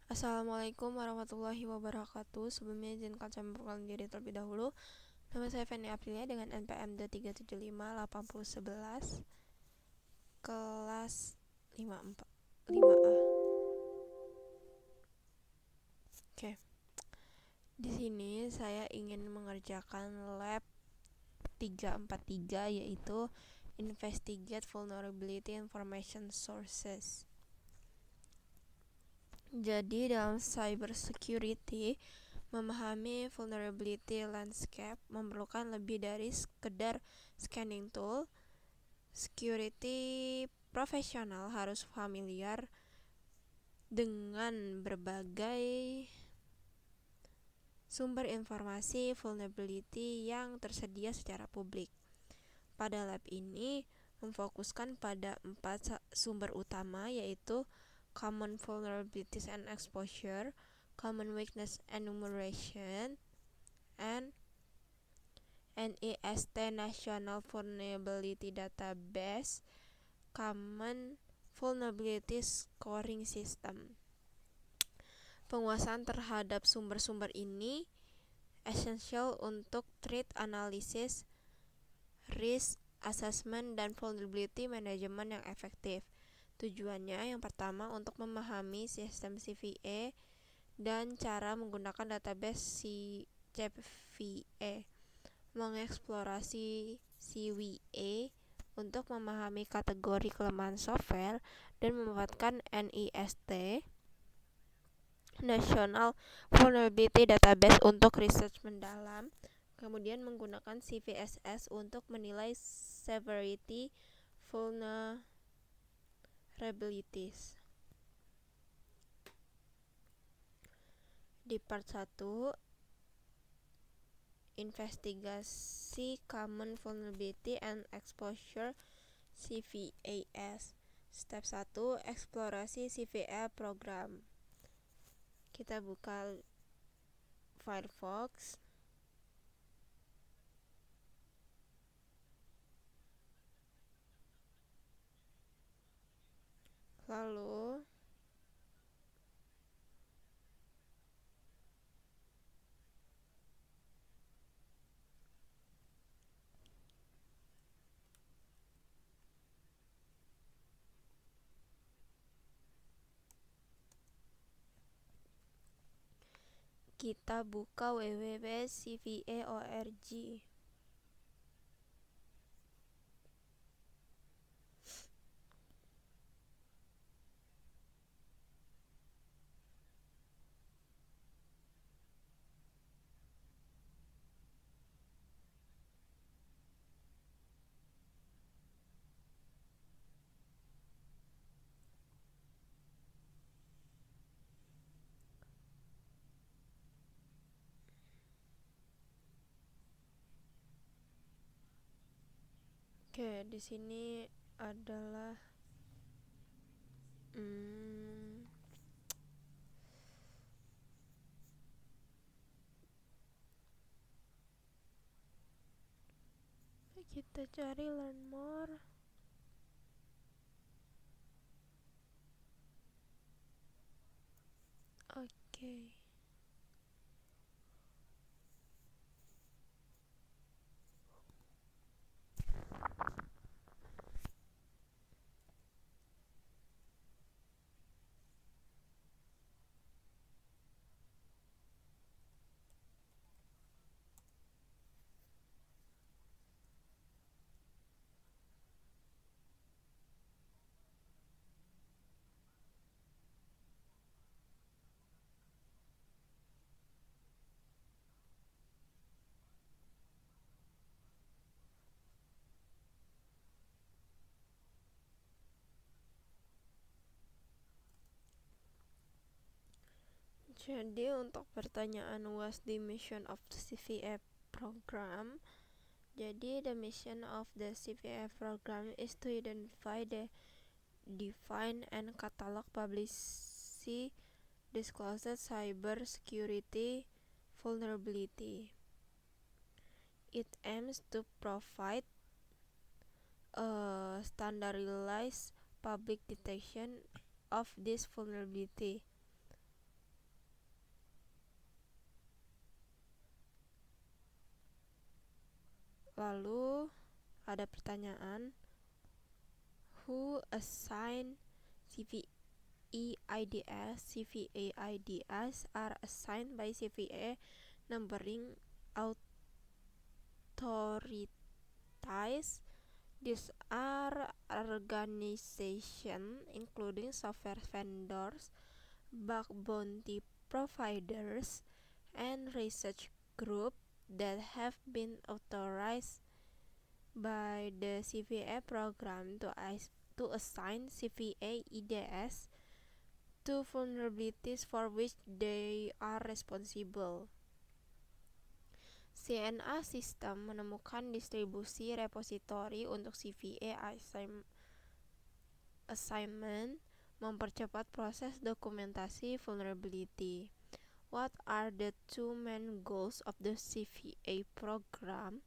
Assalamualaikum warahmatullahi wabarakatuh. Sebelumnya izinkan saya memperkenalkan diri terlebih dahulu. Nama saya Feni Aprilia dengan NPM 3758011 kelas 54 5A. Oke. Di sini saya ingin mengerjakan lab 343 yaitu Investigate Vulnerability Information Sources. Jadi dalam cyber security, memahami vulnerability landscape memerlukan lebih dari sekedar scanning tool. Security profesional harus familiar dengan berbagai sumber informasi vulnerability yang tersedia secara publik. Pada lab ini memfokuskan pada 4 sumber utama, yaitu Common Vulnerabilities and Exposure, Common Weakness Enumeration, and NIST National Vulnerability Database, Common Vulnerability Scoring System. Penguasaan terhadap sumber-sumber ini esensial untuk threat analysis, risk assessment, dan vulnerability management yang efektif. Tujuannya yang pertama untuk memahami sistem CVE dan cara menggunakan database CVE, mengeksplorasi CVE untuk memahami kategori kelemahan software dan memanfaatkan NIST National Vulnerability Database untuk research mendalam, kemudian menggunakan CVSS untuk menilai severity vulnerabilities. Di part 1, investigasi Common Vulnerability and Exposure CVAS. Step 1, eksplorasi CVE program. Kita buka Firefox. Lalu kita buka www.cve.org. Oke, di sini adalah kita cari learn more. Oke. Jadi untuk pertanyaan what's the mission of the CVE program? Jadi the mission of the CVE program is to identify, define, and catalog publicly disclosed cyber security vulnerability. It aims to provide a standardized public detection of this vulnerability. Lalu ada pertanyaan, who assigned CVE IDs? CVE IDs are assigned by CVE numbering authorities. These are organizations including software vendors, bug bounty providers, and research groups that have been authorized by the CVE program to assign CVE IDs to vulnerabilities for which they are responsible. CNA System menemukan distribusi repositori untuk CVE assignment, mempercepat proses dokumentasi vulnerability. What are the two main goals of the CVE program?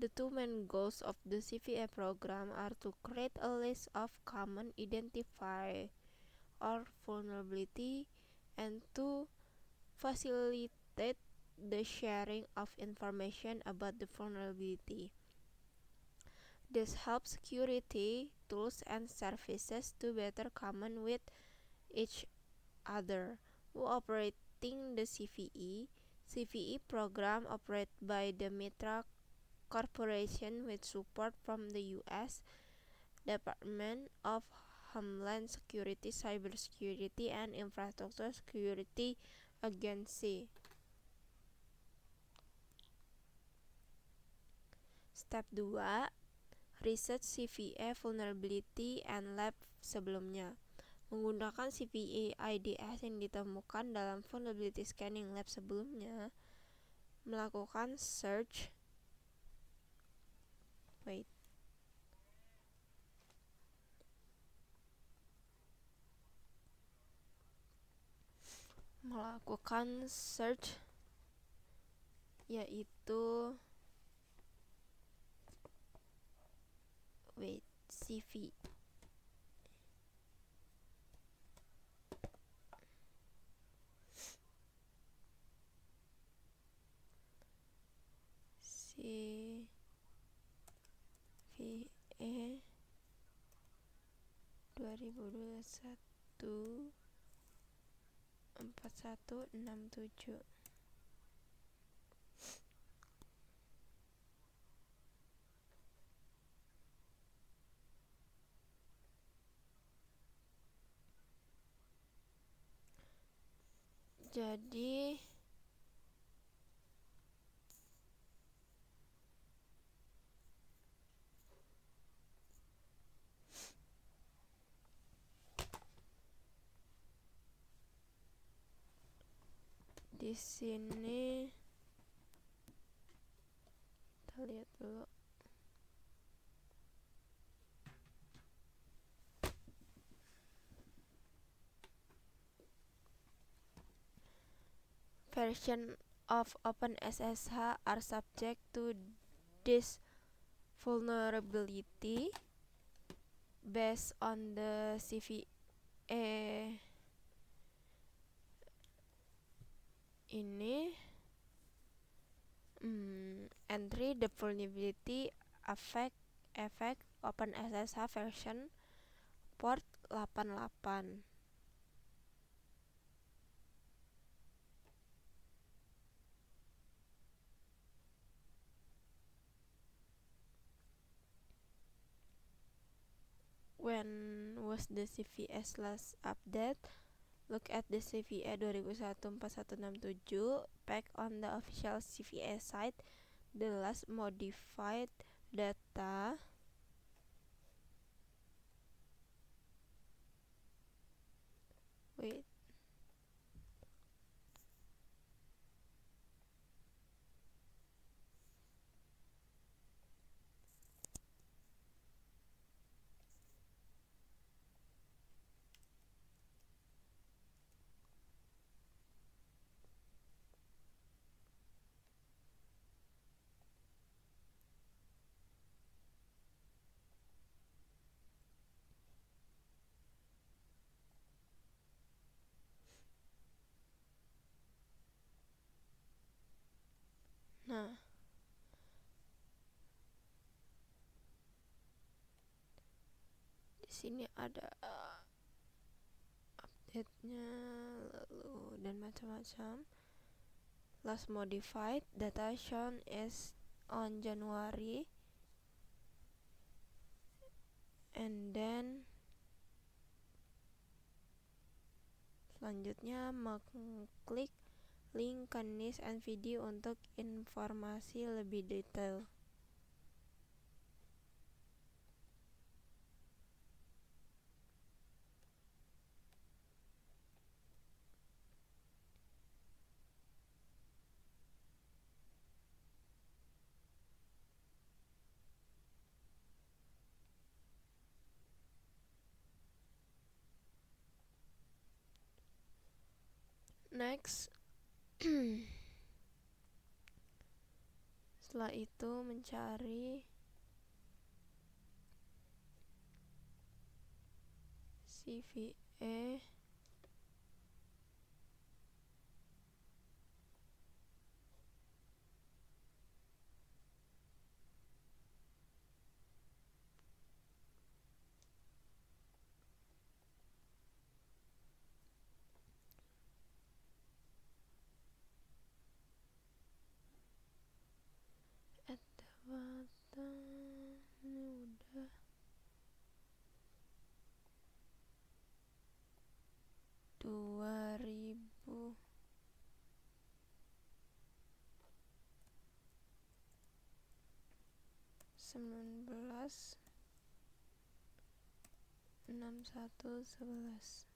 The two main goals of the CVE program are to create a list of common identifier or vulnerability and to facilitate the sharing of information about the vulnerability. This helps security tools and services to better common with each other. Who operating the CVE? CVE program operated by the Mitra Corporation with support from the U.S. Department of Homeland Security, Cybersecurity, and Infrastructure Security Agency. Step 2. Research CVE Vulnerability and Lab sebelumnya. Menggunakan CVE IDs yang ditemukan dalam Vulnerability Scanning Lab sebelumnya, melakukan search yaitu CV CVE 2021 4167. Jadi di sini kita lihat dulu. Version of OpenSSH are subject to this vulnerability based on the CVE ini entry the vulnerability affect OpenSSH version port 88. When was the CVE last update? Look at the CVE 2001-4167 page on the official CVE site. The last modified data Di sini ada update-nya lalu dan macam-macam. Last modified data shown is on January, and then selanjutnya mengklik link Kanis and video untuk informasi lebih detail. Next, setelah itu mencari CVE at the bottom. Ini udah 2019 6111.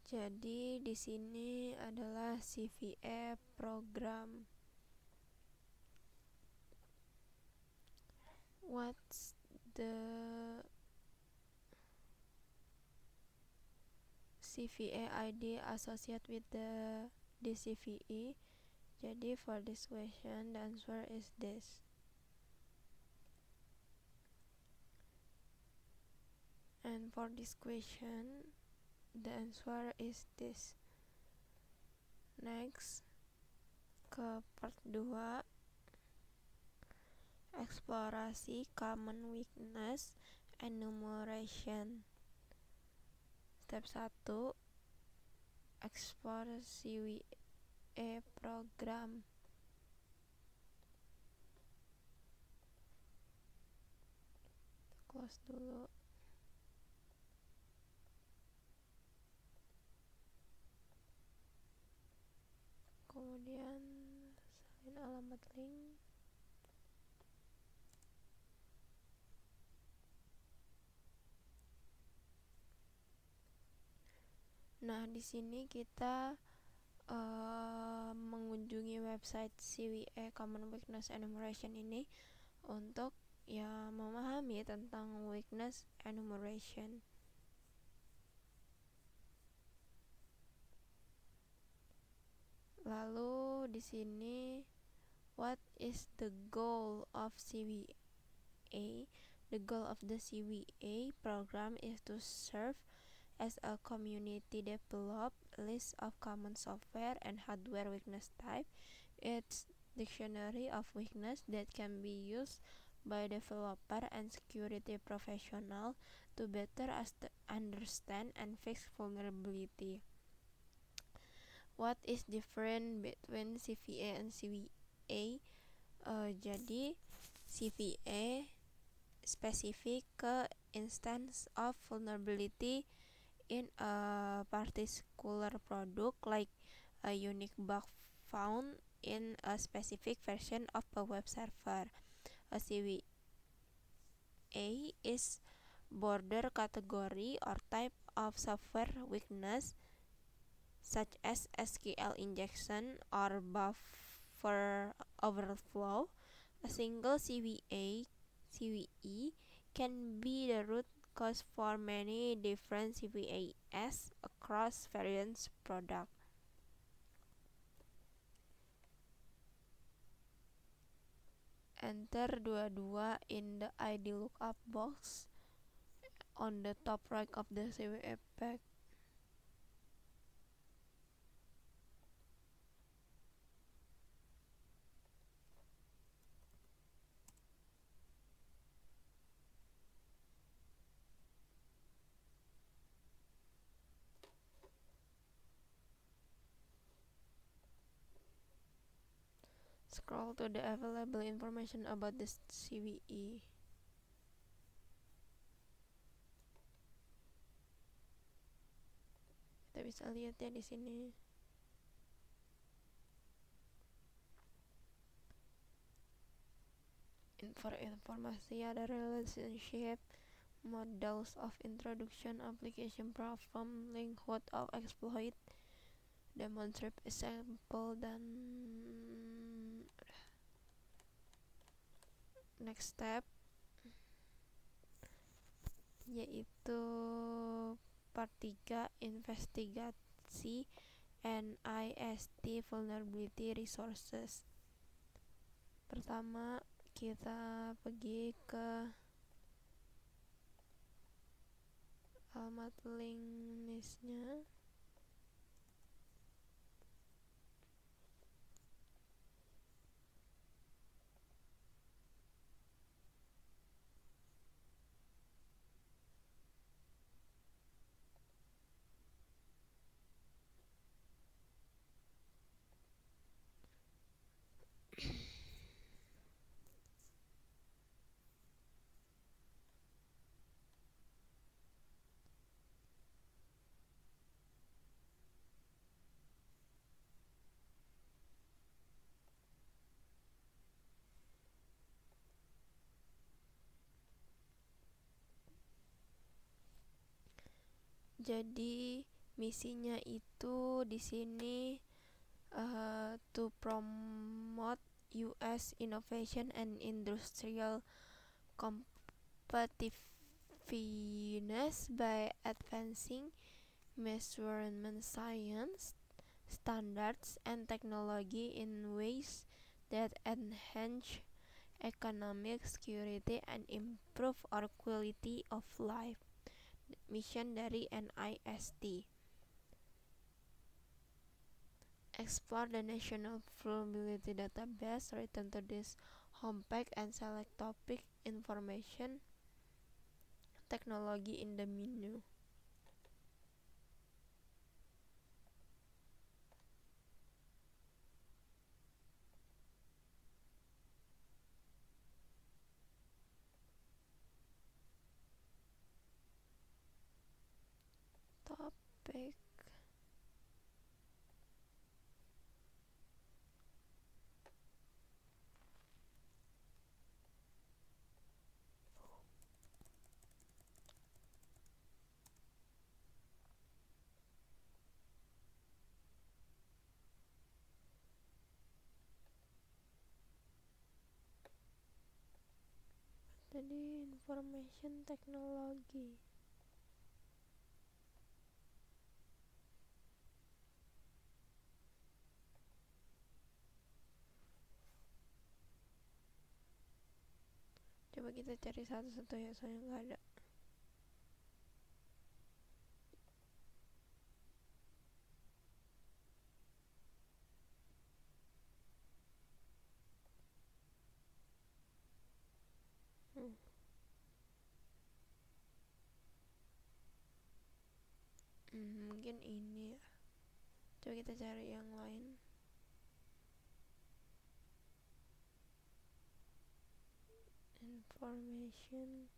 Jadi di sini adalah CVE program. What's the CVE ID associated with the CVE? Jadi for this question the answer is this. And for this question the answer is this. Next, ke part 2, eksplorasi common weakness enumeration. Step 1, explore CVE program. Close dulu. Kemudian salin alamat link. Nah, di sini kita mengunjungi website CVE Common Weakness Enumeration ini untuk ya memahami tentang weakness enumeration. Lalu di sini what is the goal of CVE? The goal of the CVE program is to serve as a community developed list of common software and hardware weakness type. It's dictionary of weakness that can be used by developer and security professional to better understand and fix vulnerability. What is different between CVE and CVA? Jadi CVA spesifik ke instance of vulnerability in a particular product, like a unique bug found in a specific version of a web server. A CVA is broader category or type of software weakness such as SQL injection or buffer overflow. A single CVE can be the root cause for many different CVEs across various products. Enter 22 in the ID lookup box on the top right of the CVE page. Scroll to the available information about this CVE. Kita bisa lihat ya di sini. Informasi ada relationship, models of introduction, application platform, likelihood of exploit, demonstrate example, dan next step yaitu part 3 investigasi NIST vulnerability resources. Pertama kita pergi ke alamat link listnya. Jadi misinya itu di sini to promote US innovation and industrial competitiveness by advancing measurement science, standards, and technology in ways that enhance economic security and improve our quality of life. Mission dari NIST. Explore the National Vulnerability Database, return to this homepage and select topic information technology in the menu. Topik tadi information technology. Coba kita cari satu-satu ya, soalnya nggak ada. Mungkin ini ya. Coba kita cari yang lain. Information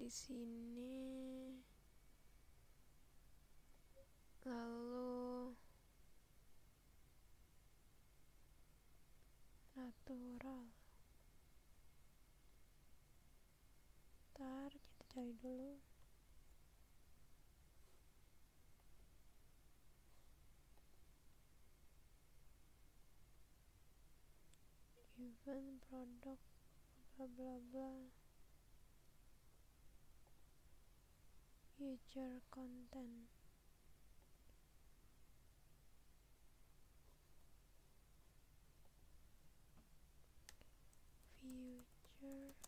di sini. Lalu natural. Ntar kita cari dulu. Event product bla bla bla. Future content. Future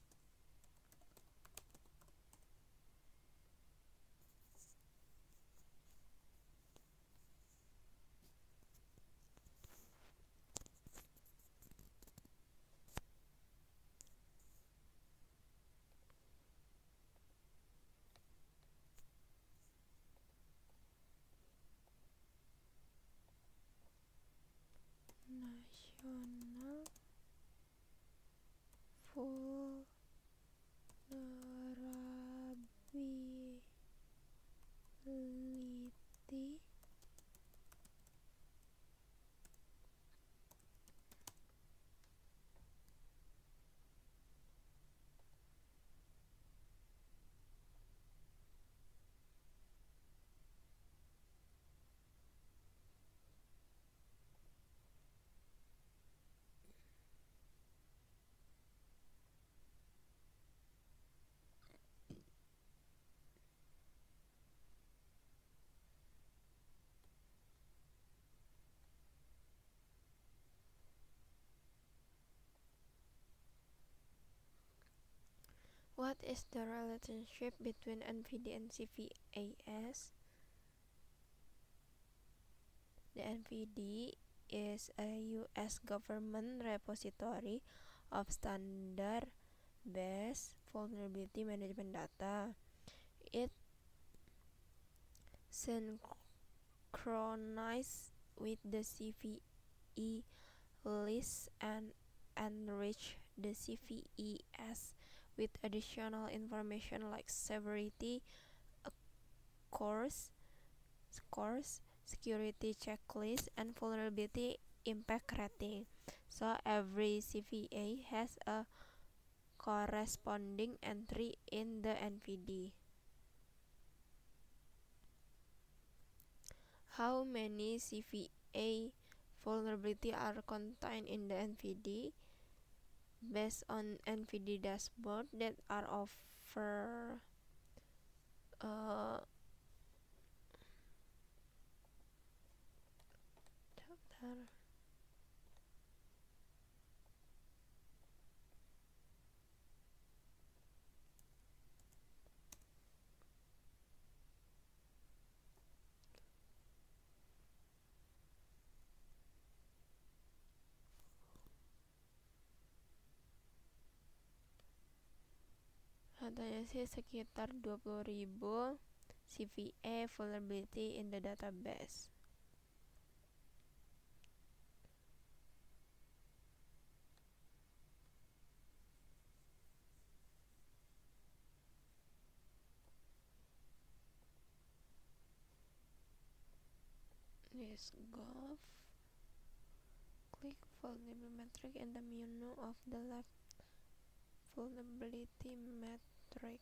national vulnerability What is the relationship between NVD and CVAS? The NVD is a US government repository of standard-based vulnerability management data. It synchronizes with the CVE list and enrich the CVEs with additional information like severity scores, security checklist, and vulnerability impact rating. So every CVE has a corresponding entry in the NVD. How many CVE vulnerability are contained in the NVD? Based on NVD dashboard that are over katanya sih sekitar 20.000 CVE vulnerability in the database. This gov. Click vulnerability metric in the menu of the left. Vulnerability metric.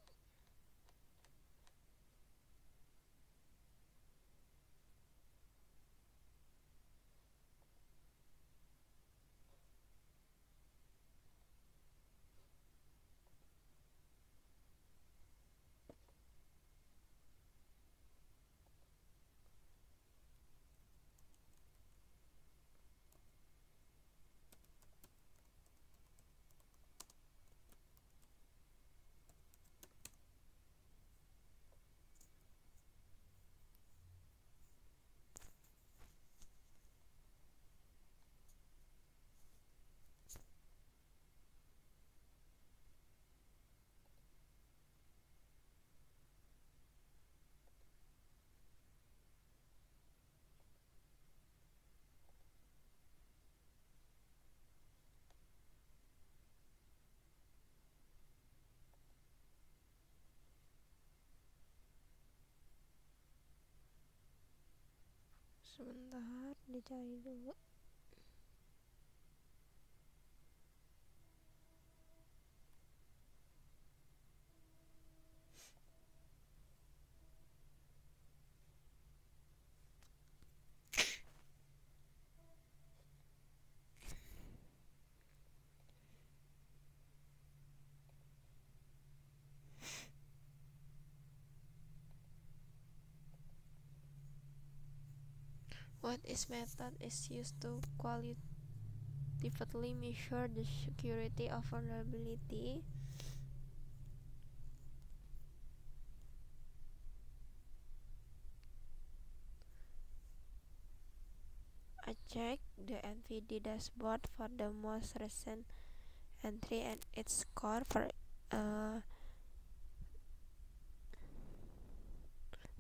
Sebentar, dicari dulu. What is method is used to qualitatively measure the security of vulnerability. I check the NVD dashboard for the most recent entry and its score for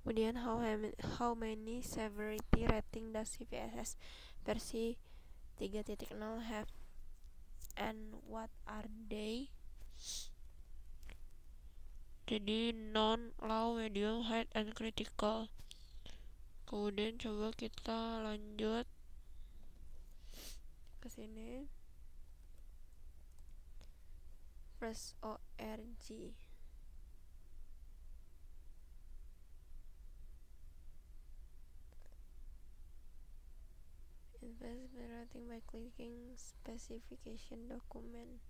kemudian how many severity rating does CVSS versi 3.0 have and what are they? Jadi non, low, medium, high, and critical. Kemudian coba kita lanjut ke sini. Press ORG. Investment rating by clicking specification document.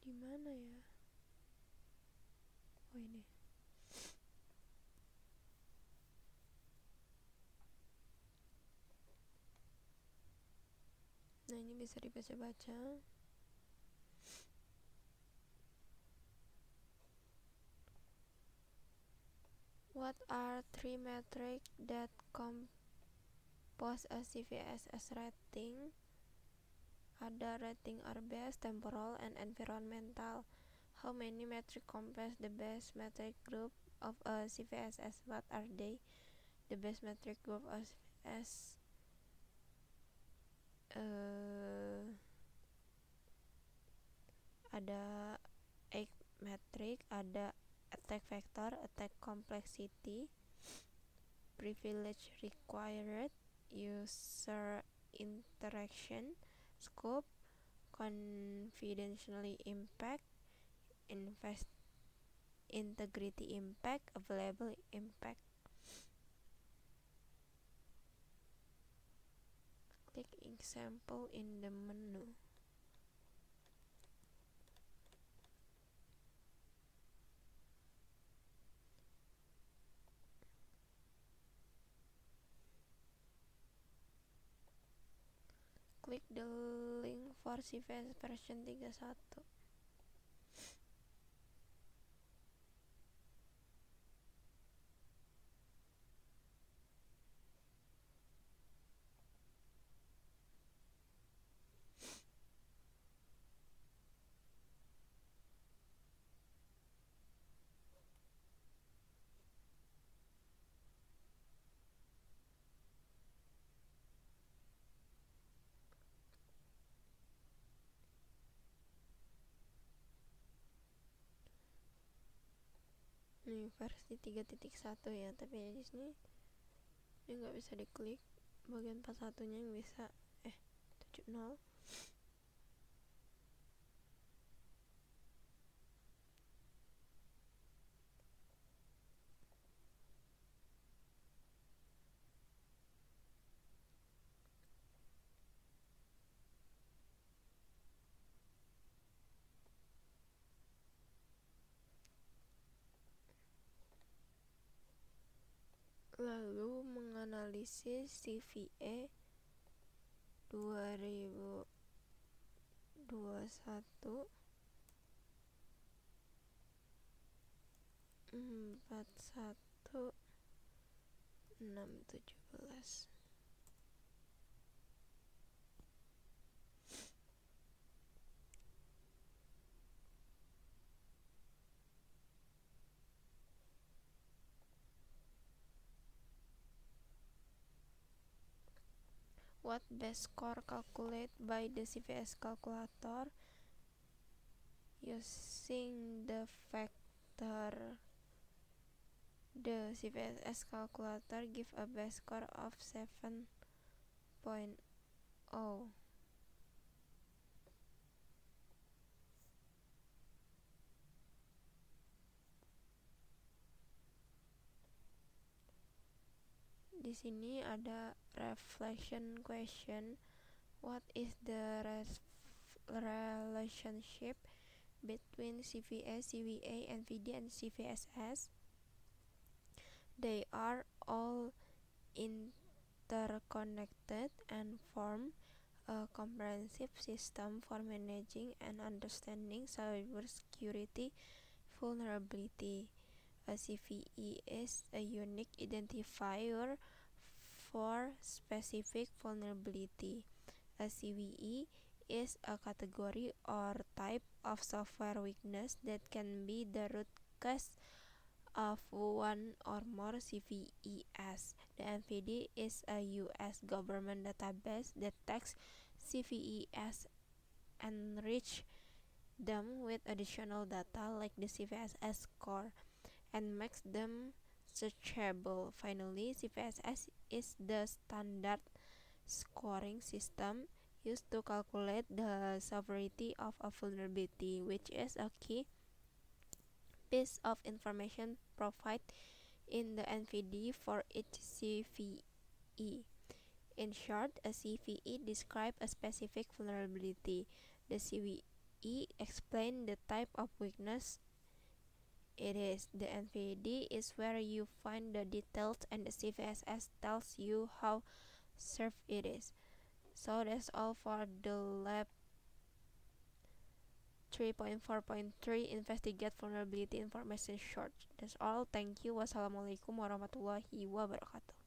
Di mana ya? Oh ini. Nah ini bisa dibaca-baca. What are three metrics that compose a CVSS rating? Ada rating are base, temporal, and environmental. How many metrics compose the base metric group of a CVSS? What are they? The base metric group of CVSS ada 8 metric, ada attack vector, attack complexity, privilege required, user interaction, scope, confidentiality impact, integrity impact, available impact. Click example in the menu. Click the link for CVS version 31. Ini versi 3.1 ya, tapi di sini ini nggak bisa diklik bagian 41-nya yang bisa 70. Lalu menganalisis CVE 2021 41 617. What best score calculate by the CVS calculator using the factor. The CVS calculator give a best score of 7.0. Di sini ada reflection question. What is the relationship between CVS, CVA, NVD, and CVSS? They are all interconnected and form a comprehensive system for managing and understanding cybersecurity vulnerability. A CVE is a unique identifier for specific vulnerability. A CVE is a category or type of software weakness that can be the root cause of one or more CVEs. The NVD is a US government database that takes CVEs and enrich them with additional data like the CVSS score and makes them searchable. Finally, CVSS is the standard scoring system used to calculate the severity of a vulnerability, which is a key piece of information provided in the NVD for each CVE. In short, a CVE describes a specific vulnerability. The CVE explains the type of weakness it is. The NVD is where you find the details, and the CVSS tells you how severe it is. So that's all for the lab 3.4.3 investigate vulnerability information short. That's all. Thank you. Wassalamualaikum warahmatullahi wabarakatuh.